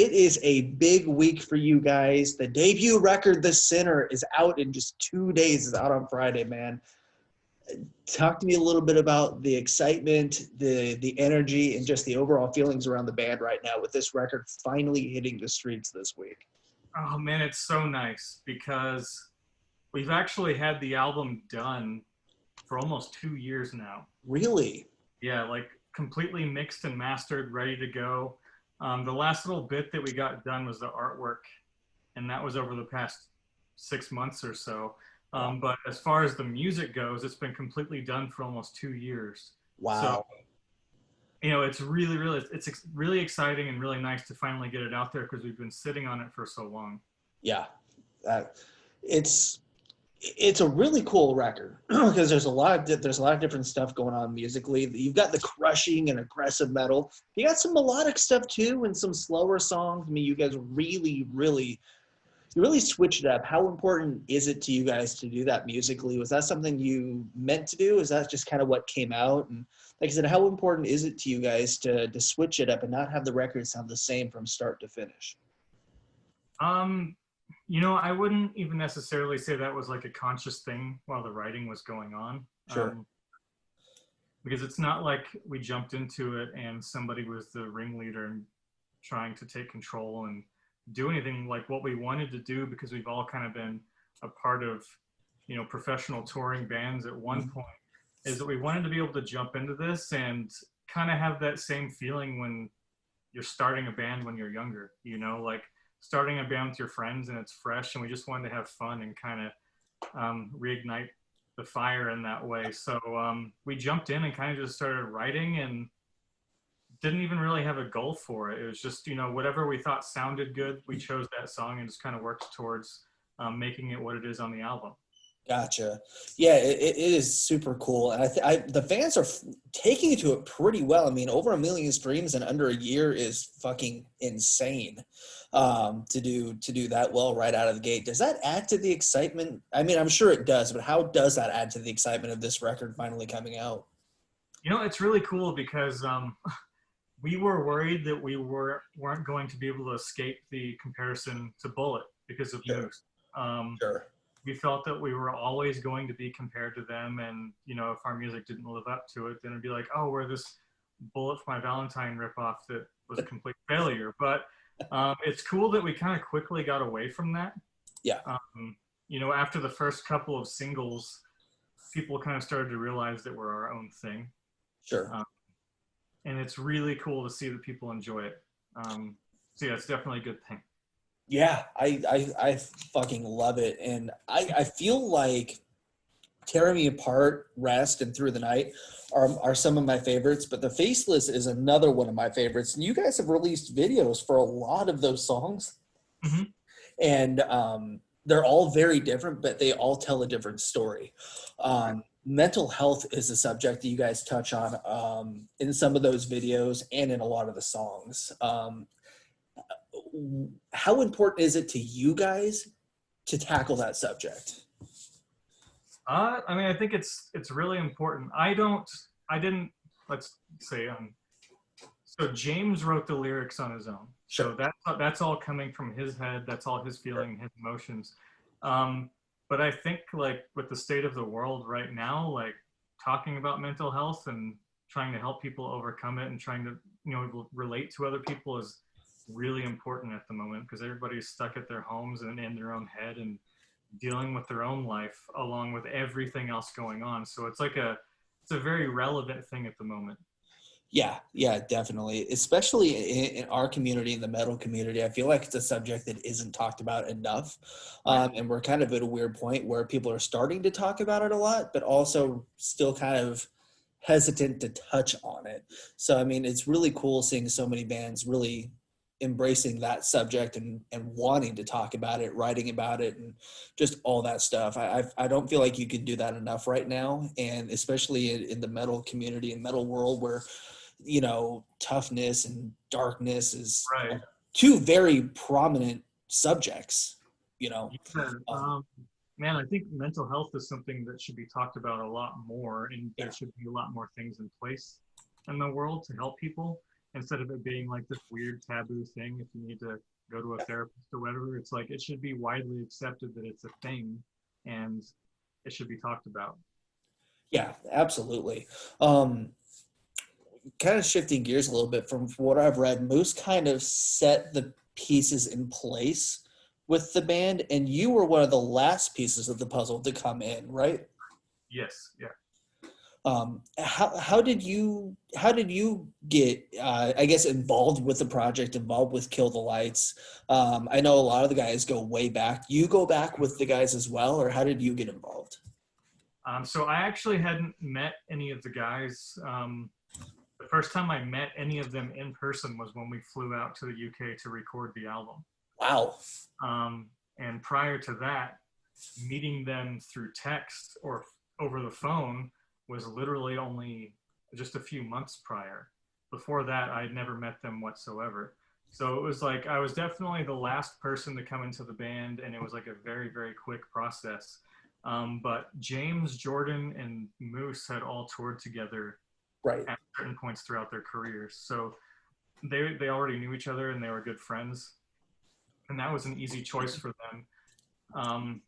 it is a big week for you guys. The debut record, The Sinner, is out in just 2 days. It's out on Friday, man. Talk to me a little bit about the excitement, the energy, and just the overall feelings around the band right now with this record finally hitting the streets this week. Oh man, it's so nice because we've actually had the album done for almost 2 years now. Really? Yeah, like completely mixed and mastered, ready to go. The last little bit that we got done was the artwork, and that was over the past 6 months or so. But as far as the music goes, it's been completely done for almost 2 years. So, Wow. it's really exciting and really nice to finally get it out there because we've been sitting on it for so long. Yeah. That, it's a really cool record because there's a lot of different stuff going on musically. You've got the crushing and aggressive metal. You got some melodic stuff too and some slower songs. I mean, you guys really switched it up. How important is it to you guys to do that musically? Was that something you meant to do? Is that just kind of what came out? And like I said, how important is it to you guys to switch it up and not have the record sound the same from start to finish? I wouldn't even necessarily say that was like a conscious thing while the writing was going on. Sure. Because it's not like we jumped into it and somebody was the ringleader and trying to take control and do anything. Like what we wanted to do, because we've all kind of been a part of, professional touring bands at one point, is that we wanted to be able to jump into this and kind of have that same feeling when you're starting a band when you're younger, like starting a band with your friends and it's fresh, and we just wanted to have fun and kind of reignite the fire in that way. So we jumped in and kind of just started writing and didn't even really have a goal for it. It was just, whatever we thought sounded good, we chose that song and just kind of worked towards making it what it is on the album. Gotcha. Yeah, it is super cool, and the fans are taking to it pretty well. I mean, over 1 million streams in under a year is fucking insane. To do that well right out of the gate. Does that add to the excitement? I mean, I'm sure it does, but how does that add to the excitement of this record finally coming out? It's really cool because we were worried that we weren't going to be able to escape the comparison to Bullet because of Moose. Sure. We felt that we were always going to be compared to them, and if our music didn't live up to it, then it'd be like, oh, we're this Bullet for My Valentine ripoff that was a complete failure. But it's cool that we kind of quickly got away from that. Yeah. After the first couple of singles, people kind of started to realize that we're our own thing. Sure. And it's really cool to see that people enjoy it. So yeah, it's definitely a good thing. Yeah, I fucking love it. And I feel like Tearing Me Apart, Rest, and Through the Night are some of my favorites, but The Faceless is another one of my favorites. And you guys have released videos for a lot of those songs. Mm-hmm. And they're all very different, but they all tell a different story. Mental health is a subject that you guys touch on in some of those videos and in a lot of the songs. How important is it to you guys to tackle that subject? I think it's really important. Let's say, so James wrote the lyrics on his own. Sure. So that's all coming from his head. That's all his feeling, his emotions. But I think like with the state of the world right now, like talking about mental health and trying to help people overcome it and trying to, relate to other people is really important at the moment because everybody's stuck at their homes and in their own head and dealing with their own life along with everything else going on. So it's a very relevant thing at the moment. Yeah, definitely. Especially in our community, in the metal community, I feel like it's a subject that isn't talked about enough. And we're kind of at a weird point where people are starting to talk about it a lot, but also still kind of hesitant to touch on it. So, I mean, it's really cool seeing so many bands really embracing that subject and wanting to talk about it, writing about it, and just all that stuff. I don't feel like you can do that enough right now. And especially in the metal community and metal world where, toughness and darkness is two very prominent subjects, Man, I think mental health is something that should be talked about a lot more, and there should be a lot more things in place in the world to help people. instead of it being like this weird taboo thing. If you need to go to a therapist or whatever, it's like it should be widely accepted that it's a thing, and it should be talked about. Yeah, absolutely. Um, Kind of shifting gears a little bit from what I've read, Moose kind of set the pieces in place with the band, and you were one of the last pieces of the puzzle to come in, right? Yes, yeah. How did you get I guess involved with the project, involved with Kill the Lights? I know a lot of the guys go way back. You go back with the guys as well, or how did you get involved? So I actually hadn't met any of the guys. The first time I met any of them in person was when we flew out to the UK to record the album. Wow. Um, and prior to that, meeting them through text or over the phone was literally only just a few months prior. Before that, I'd never met them whatsoever. So it was like I was definitely the last person to come into the band, and it was like a very, very quick process. But James, Jordan, and Moose had all toured together Right. at certain points throughout their careers. So they already knew each other and they were good friends, and that was an easy choice for them.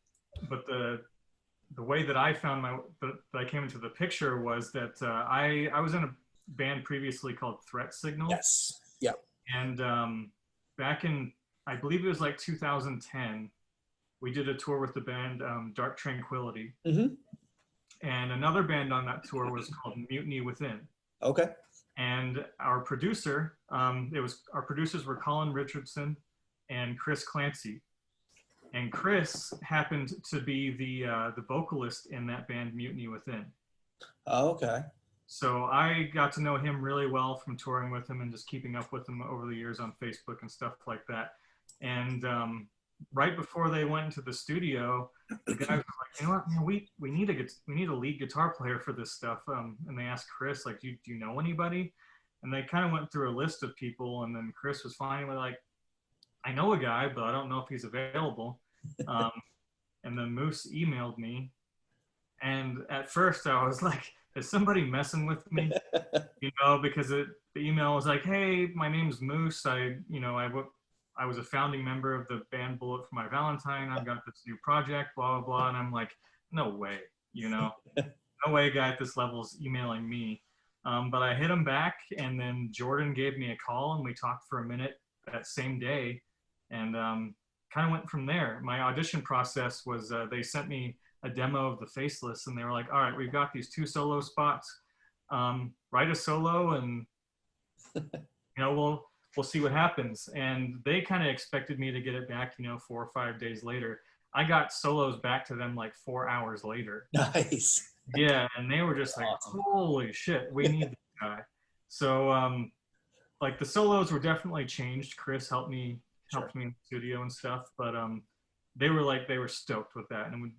But the way that I found that I came into the picture was that I was in a band previously called Threat Signal, Yes. Yep. and back in, I believe it was like 2010, we did a tour with the band Dark Tranquility, Mm-hmm. and another band on that tour was called Mutiny Within. Okay. And our producer, our producers were Colin Richardson and Chris Clancy. And Chris happened to be the vocalist in that band Mutiny Within. Okay. So I got to know him really well from touring with him and just keeping up with him over the years on Facebook and stuff like that. And right before they went into the studio, the guys were like, you know what, man, we need a lead guitar player for this stuff. And they asked Chris, like, do you know anybody? And they kind of went through a list of people, and then Chris was finally like, I know a guy, but I don't know if he's available. And then Moose emailed me, and at first I was like, is somebody messing with me? Because the email was like, hey, my name's Moose. I was a founding member of the band Bullet for My Valentine. I've got this new project, blah, blah, blah. And I'm like, no way, no way a guy at this level is emailing me. But I hit him back, and then Jordan gave me a call, and we talked for a minute that same day, and kind of went from there. My audition process was they sent me a demo of the Faceless, and they were like, all right, we've got these 2 solo spots. Write a solo, and we'll see what happens. And they kind of expected me to get it back 4 or 5 days later. I got solos back to them like 4 hours later. Nice. Yeah, and they were just like, Awesome. holy shit, we need this guy. So like the solos were definitely changed. Chris helped me Sure. in the studio and stuff, but they were stoked with that, and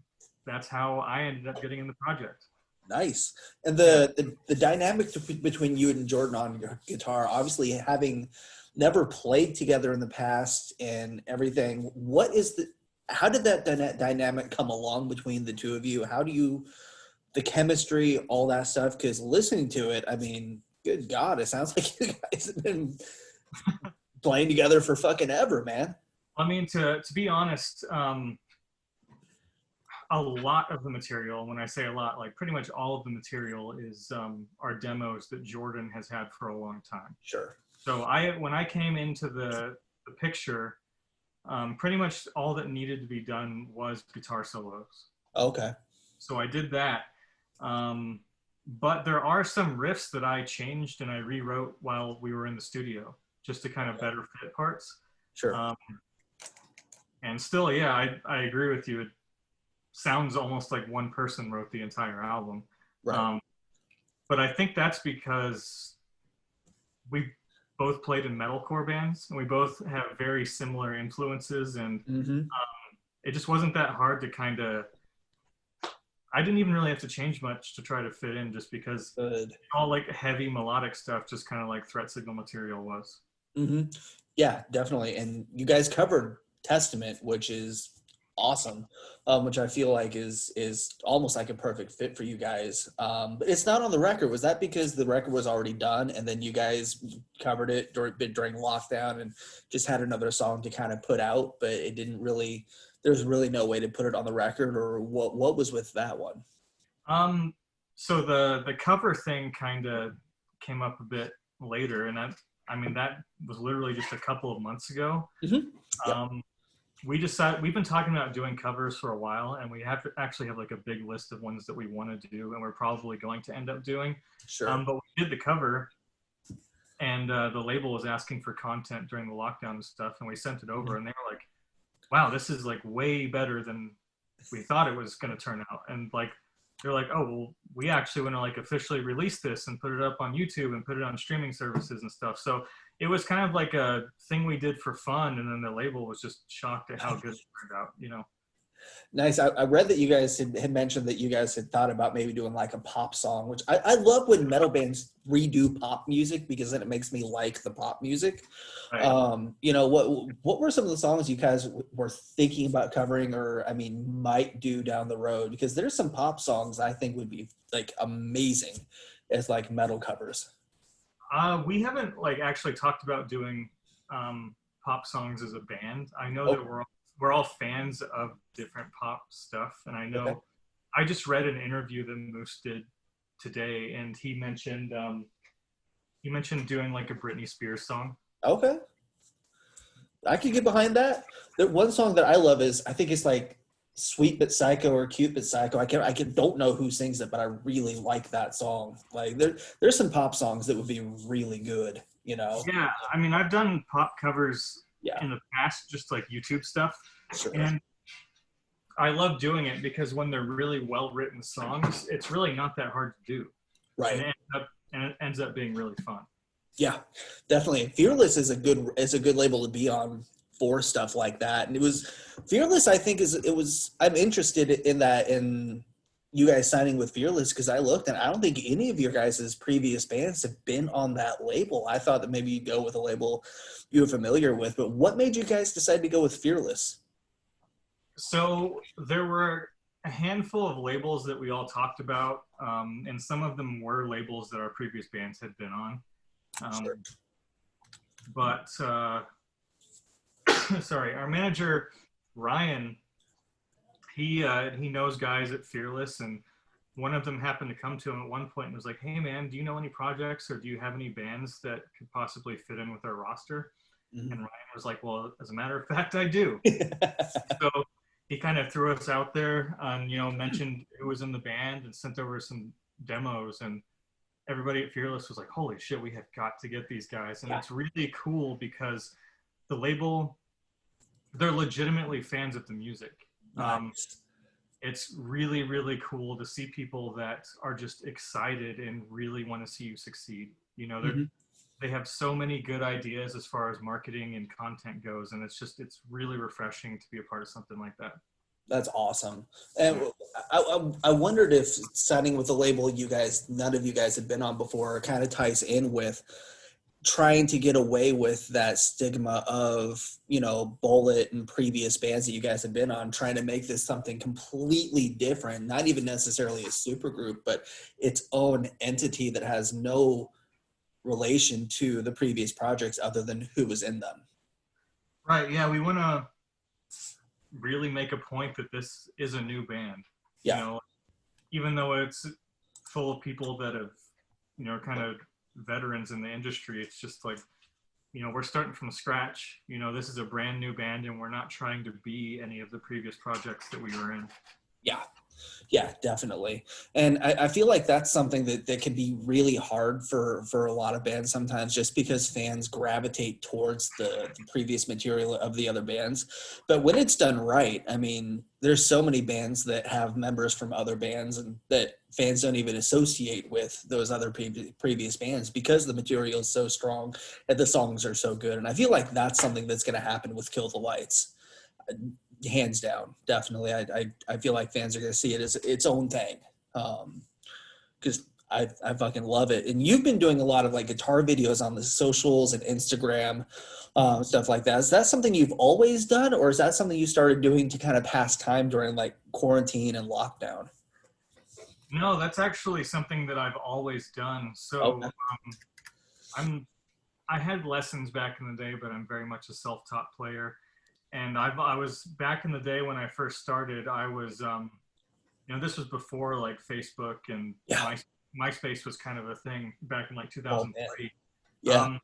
that's how I ended up getting in the project. Nice. And the dynamic between you and Jordan on your guitar, obviously having never played together in the past and everything, how did that dynamic come along between the two of you? How do you, the chemistry, all that stuff? Because listening to it, I mean, good God, it sounds like you guys have been playing together for fucking ever, man. I mean, to be honest, a lot of the material, when I say a lot, like pretty much all of the material is our demos that Jordan has had for a long time. Sure. So when I came into the picture, pretty much all that needed to be done was guitar solos. Okay. So I did that. But there are some riffs that I changed and I rewrote while we were in the studio, just to kind of better fit parts. Sure. And still, yeah, I agree with you. It sounds almost like one person wrote the entire album. Right. But I think that's because we both played in metalcore bands, and we both have very similar influences, and it just wasn't that hard to kind of, I didn't even really have to change much to try to fit in, just because all like heavy melodic stuff, just kind of like Threat Signal material was. Yeah, definitely. And you guys covered Testament, which is awesome, which I feel like is almost like a perfect fit for you guys. But it's not on the record. Was that because the record was already done and then you guys covered it during lockdown and just had another song to kind of put out, but it didn't really, there's really no way to put it on the record, or what was with that one? Um, so the cover thing kind of came up a bit later, and I mean that was literally just a couple of months ago. Mm-hmm. Yep. Um, we decided we've been talking about doing covers for a while, and we have to actually have like a big list of ones that we want to do, and we're probably going to end up doing. Sure. But we did the cover, and the label was asking for content during the lockdown and stuff, and we sent it over, and they were like, "Wow, this is like way better than we thought it was going to turn out," and like they're like, "Oh, well, we actually want to like officially release this and put it up on YouTube and put it on streaming services and stuff." So it was kind of like a thing we did for fun, and then the label was just shocked at how good it turned out, you know. Nice. I read that you guys had mentioned that you guys had thought about maybe doing like a pop song, which I love when metal bands redo pop music because then it makes me like the pop music. Right. What were some of the songs you guys were thinking about covering, or I mean might do down the road? Because there's some pop songs I think would be like amazing as like metal covers. We haven't like actually talked about doing pop songs as a band. I know Oh, that we're all fans of different pop stuff, and I okay. know I just read an interview that Moose did today, and he mentioned doing like a Britney Spears song. Okay. I could get behind that. The one song that I love is I think it's like "Sweet But Psycho" or "Cute But Psycho." I don't know who sings it, but I really like that song. Like there's some pop songs that would be really good. You know? Yeah, I mean, I've done pop covers Yeah, in the past, just like YouTube stuff, sure. and I love doing it because when they're really well written songs, it's really not that hard to do, and Right. it ends up being really fun. Yeah, definitely. Fearless is a good label to be on for stuff like that. And it was Fearless. I think is it was. I'm interested in that in you guys signing with Fearless because I looked and I don't think any of your guys' previous bands have been on that label. I thought that maybe you'd go with a label you were familiar with. But what made you guys decide to go with Fearless? So there were a handful of labels that we all talked about, and some of them were labels that our previous bands had been on. Sure. Um, but sorry, our manager Ryan, he knows guys at Fearless, and one of them happened to come to him at one point and was like, "Hey man, do you know any projects or do you have any bands that could possibly fit in with our roster?" And Mhm. Ryan was like, "Well, as a matter of fact, I do." So he kind of threw us out there and mentioned who was in the band and sent over some demos, and everybody at Fearless was like, "Holy shit, we have got to get these guys." And Yeah. it's really cool because the label, they're legitimately fans of the music. um, Nice. it's really really cool to see people that are just excited and really want to see you succeed. Mhm. They have so many good ideas as far as marketing and content goes, and it's really refreshing to be a part of something like that. That's awesome. And I wondered if signing with a label none of you guys had been on before, kind of ties in with trying to get away with that stigma of, Bullet and previous bands that you guys have been on, trying to make this something completely different, not even necessarily a supergroup, but its own entity that has no relation to the previous projects other than who was in them. Right, yeah, we want to really make a point that this is a new band. You Yeah. know, even though it's full of people that have, kind of veterans in the industry, it's just like, we're starting from scratch. This is a brand new band, and we're not trying to be any of the previous projects that we were in. Yeah. Yeah, definitely. And I feel like that's something that can be really hard for a lot of bands sometimes, just because fans gravitate towards the previous material of the other bands. But when it's done right, I mean, there's so many bands that have members from other bands and that fans don't even associate with those other previous bands because the material is so strong and the songs are so good. And I feel like that's something that's going to happen with Kill the Lights, hands down. Definitely. I feel like fans are going to see it as its own thing. Because I fucking love it. And you've been doing a lot of like guitar videos on the socials and Instagram, stuff like that. Is that something you've always done, or is that something you started doing to kind of pass time during like quarantine and lockdown? No, that's actually something that I've always done. So Okay. I'm I had lessons back in the day, but I'm very much a self-taught player. And I was back in the day when I first started. I was this was before like Facebook and Yeah. MySpace was kind of a thing back in like Oh man. 2003. Yeah. Um,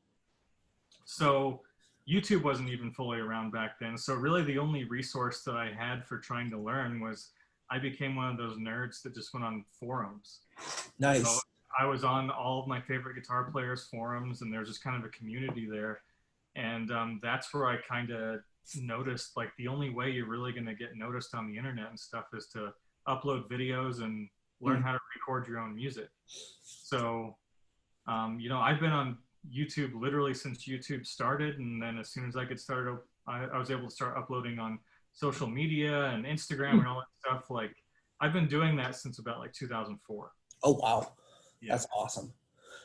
so YouTube wasn't even fully around back then. So really, the only resource that I had for trying to learn was I became one of those nerds that just went on forums. So Nice. I was on all of my favorite guitar players' forums, and there's just kind of a community there. And that's where I kind of noticed like the only way you're really going to get noticed on the internet and stuff is to upload videos and learn Mm. how to record your own music. So, I've been on YouTube literally since YouTube started. And then as soon as I could start, I was able to start uploading on social media and Instagram and all that stuff. Like, I've been doing that since about like 2004. Oh wow. Yeah. That's awesome.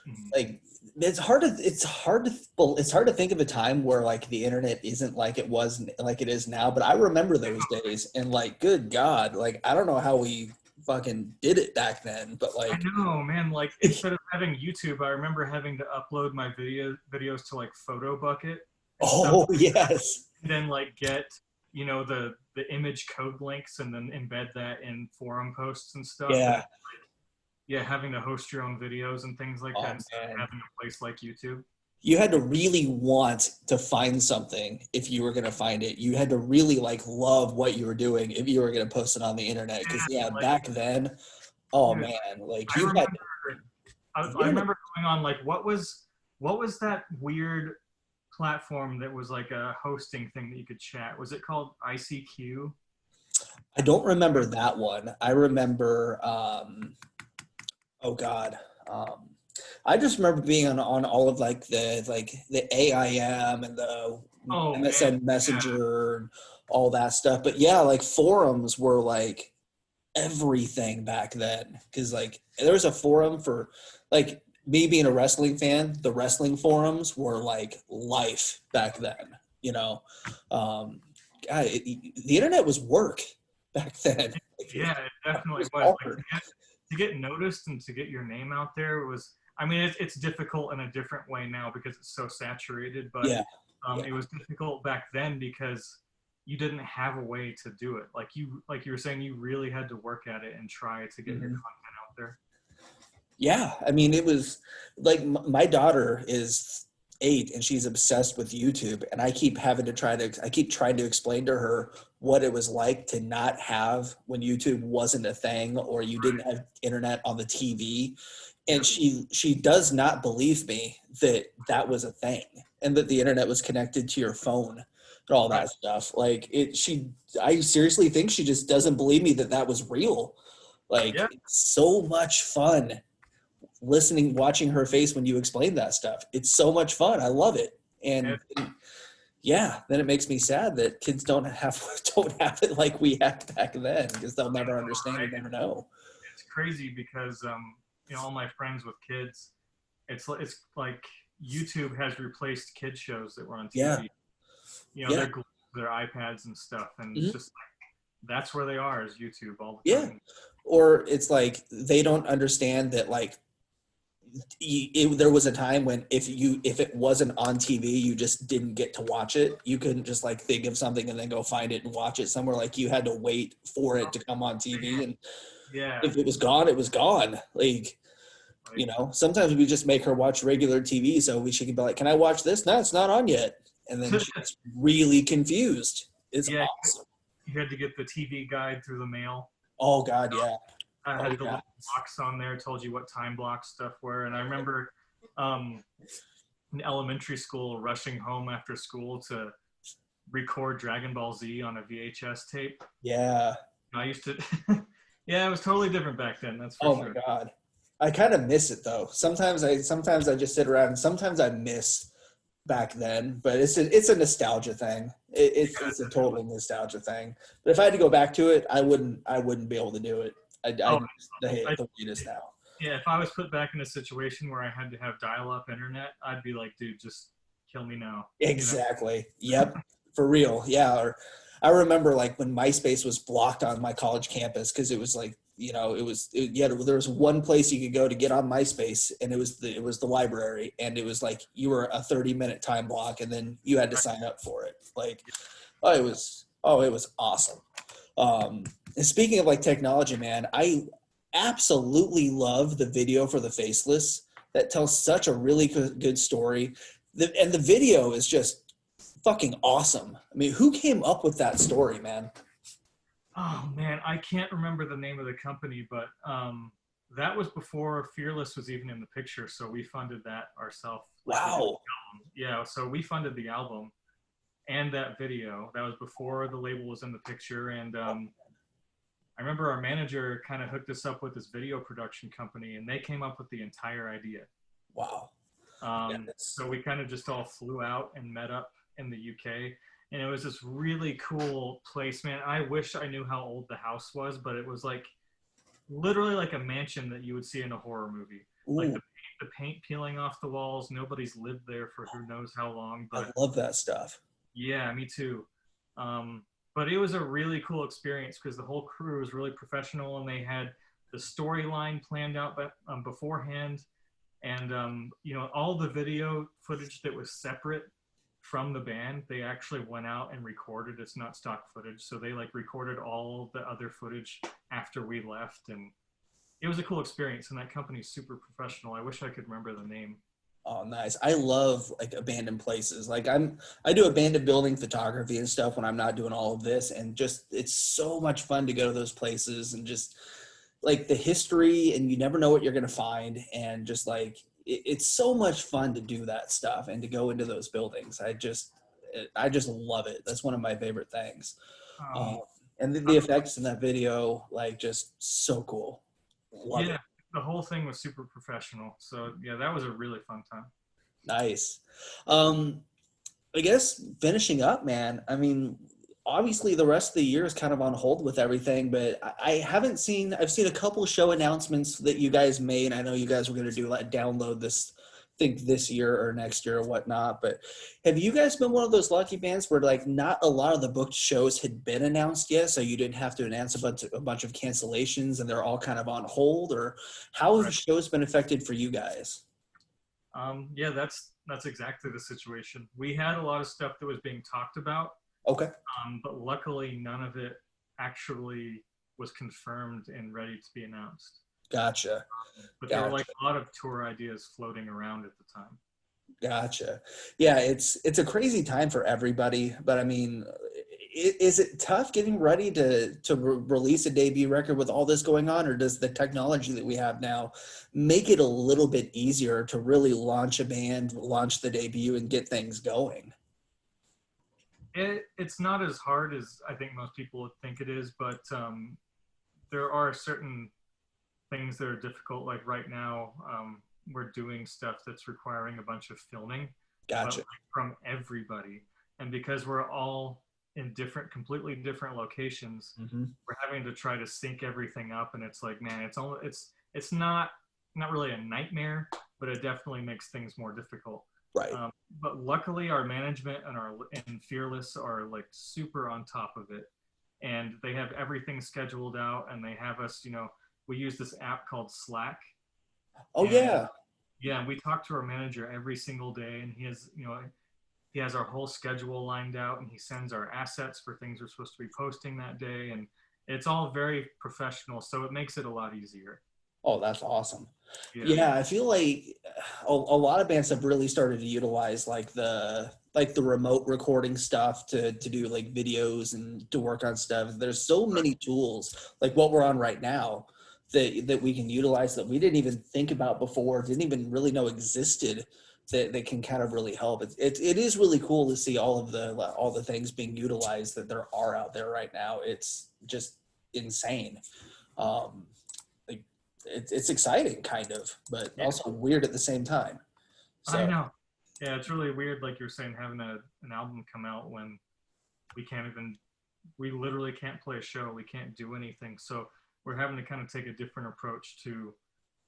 Mhm. Like it's hard to think of a time where like the internet isn't like it was like it is now, but I remember those days and like good God, like I don't know how we fucking did it back then, but I like know, man. Like, instead of having YouTube, I remember having to upload my videos to like Photo Bucket and stuff, oh yes. and then like get the image code links and then embed that in forum posts and stuff. And Yeah. yeah, having to host your own videos and things like that Oh instead of man. having a place like YouTube. You had to really want to find something if you were going to find it. You had to really like love what you were doing if you were going to post it on the internet. Because yeah, Like, back then, oh dude, man, like I you had remember, the I internet. remember going on like what was that weird platform that was like a hosting thing that you could chat? Was it called ICQ? I don't remember that one. I remember, oh God. Um, I just remember being on all of like the AIM and the Oh man, MSN Messenger and all that stuff. But yeah, like forums were like everything back then. Because like there was a forum for like me being a wrestling fan, the wrestling forums were like life back then, you know. God, the internet was work back then. yeah, it It definitely was was. Like, hard. to get noticed and to get your name out there was. I mean, it's difficult in a different way now because it's so saturated, but Yeah, yeah. it was difficult back then because you didn't have a way to do it. Like you were saying, you really had to work at it and try to get your Mhm. content out there. Yeah, I mean, it was like my daughter is 8 and she's obsessed with YouTube, and I keep trying to explain to her what it was like to not have when YouTube wasn't a thing or you didn't have internet on the TV, and Yep. she does not believe me that that was a thing and that the internet was connected to your phone and all Right. that stuff. Like I seriously think she just doesn't believe me that that was real. Like Yeah. it's so much fun watching her face when you explain that stuff. It's so much fun. I love it. It, And yeah, then it makes me sad that kids don't have it like we had back then because they'll never understand right? and never know. It's crazy because all my friends with kids, it's like YouTube has replaced kid shows that were on Yeah, TV. yeah, They're glued to their iPads and stuff, and it's mhm, just like that's where they are is YouTube all the yeah. time. Or it's like they don't understand that like there was a time when if it wasn't on TV, you just didn't get to watch it. You couldn't just like think of something and then go find it and watch it somewhere. Like you had to wait for it to come on TV, and Yeah, if it was gone, it was gone. Like like sometimes we just make her watch regular TV so she can be like, "Can I watch this?" No, it's not on yet, and then she's really confused. It's yeah, awesome. you had to get the TV guide through the mail. Oh God, yeah. I Oh had the yeah. little box on there, told you what time block stuff were, and I remember um, in elementary school rushing home after school to record Dragon Ball Z on a VHS tape. Yeah. I used to, yeah, it was totally different back then. That's for Oh my sure. God. I kind of miss it though. Sometimes I just sit around and sometimes I miss back then, but it's a nostalgia thing. It's a total nostalgia thing. But if I had to go back to it, I wouldn't be able to do it. I Oh, hate I, it the way it is now. Yeah, if I was put back in a situation where I had to have dial-up internet, I'd be like, dude, just kill me now. You know? Exactly. Yep. For real. Yeah. Or I remember like when MySpace was blocked on my college campus because it was like, yeah, there was one place you could go to get on MySpace, and it was the library, and it was like you were a 30-minute time block, and then you had to sign up for it. Like, it was awesome. And speaking of like technology, man, I absolutely love the video for the Faceless. That tells such a really good story. And the video is just fucking awesome. I mean, who came up with that story, man? Oh man, I can't remember the name of the company, but that was before Fearless was even in the picture, so we funded that ourselves. Like we did Wow. the album. Yeah, so we funded the album and that video. That was before the label was in the picture, and I remember our manager kind of hooked us up with this video production company, and they came up with the entire idea. Wow. Yeah, So we kind of just all flew out and met up in the UK, and it was this really cool place, man. I wish I knew how old the house was, but it was like literally like a mansion that you would see in a horror movie. Like ooh, the paint peeling off the walls. Nobody's lived there for who knows how long, I but love that stuff. yeah, me too. But it was a really cool experience because the whole crew was really professional and they had the storyline planned out beforehand. And, all the video footage that was separate from the band, they actually went out and recorded. It's not stock footage. So they like recorded all the other footage after we left. And it was a cool experience. And that company's super professional. I wish I could remember the name. Oh, nice. I love like abandoned places. Like I do abandoned building photography and stuff when I'm not doing all of this, and just it's so much fun to go to those places and just like the history, and you never know what you're going to find, and just like it's so much fun to do that stuff and to go into those buildings. I just love it. That's one of my favorite things. Um, Um, and the effects in that video, like just so cool. Love yeah, it. the whole thing was super professional. So yeah, that was a really fun time. Nice. Um, I guess finishing up, man. I mean, obviously the rest of the year is kind of on hold with everything, but I haven't seen. I've seen a couple show announcements that you guys made. I know you guys were going to do like download this, I think this year or next year or whatnot. But have you guys been one of those lucky bands where like not a lot of the booked shows had been announced yet, so you didn't have to announce a bunch of cancellations and they're all kind of on hold? Or how have Right. shows been affected for you guys? Yeah, that's exactly the situation. We had a lot of stuff that was being talked about, Okay, but luckily none of it actually was confirmed and ready to be announced. gotcha, But there were like gotcha. a lot of tour ideas floating around at the time. Gotcha. Yeah, it's a crazy time for everybody, but I mean, is it tough getting ready to release a debut record with all this going on, or does the technology that we have now make it a little bit easier to really launch a band, launch the debut, and get things going? It's not as hard as I think most people would think it is, but there are certain things that are difficult. Like right now, we're doing stuff that's requiring a bunch of filming, but Gotcha. like from everybody. And because we're all in completely different locations, Hmm. we're having to try to sync everything up. And it's like, man, it's not really a nightmare, but it definitely makes things more difficult. Right. Um, but luckily, our management and Fearless are like super on top of it, and they have everything scheduled out, and they have us. We use this app called Slack, Oh and yeah. yeah, we talk to our manager every single day, and he has our whole schedule lined out, and he sends our assets for things we're supposed to be posting that day, and it's all very professional, so it makes it a lot easier. Oh, that's awesome. Yeah, Yeah, I feel like a lot of bands have really started to utilize like the remote recording stuff to do like videos and to work on stuff. There's so right. many tools like what we're on right now that we can utilize that we didn't even think about before, didn't even really know existed that can kind of really help. It is really cool to see all the things being utilized that there are out there right now. It's just insane. Um, like it's exciting kind of, but Yeah, also weird at the same time. I So know. Yeah, it's really weird, like you're saying, having an album come out when we can't even, we literally can't play a show, we can't do anything. So we're having to kind of take a different approach to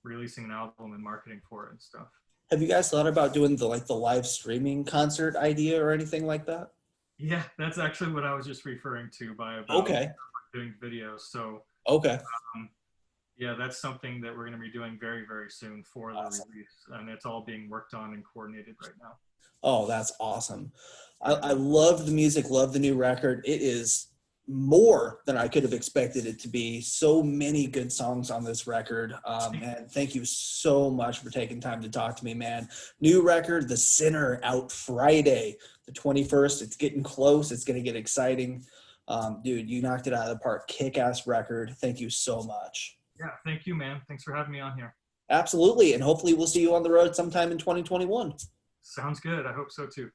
releasing an album and marketing for it and stuff. Have you guys thought about doing the live streaming concert idea or anything like that? Yeah, that's actually what I was just referring to by about Okay. doing videos. So Okay. um, yeah, that's something that we're going to be doing very, very soon for the Awesome. release, and it's all being worked on and coordinated right now. Oh, that's awesome. Yeah. I love the music, love the new record. It is more than I could have expected it to be. So many good songs on this record. And thank you so much for taking time to talk to me, man. New record, The Sinner, out Friday, the 21st. It's getting close. It's going to get exciting. Dude, you knocked it out of the park. Kick-ass record. Thank you so much. Yeah, thank you, man. Thanks for having me on here. Absolutely. And hopefully we'll see you on the road sometime in 2021. Sounds good. I hope so too.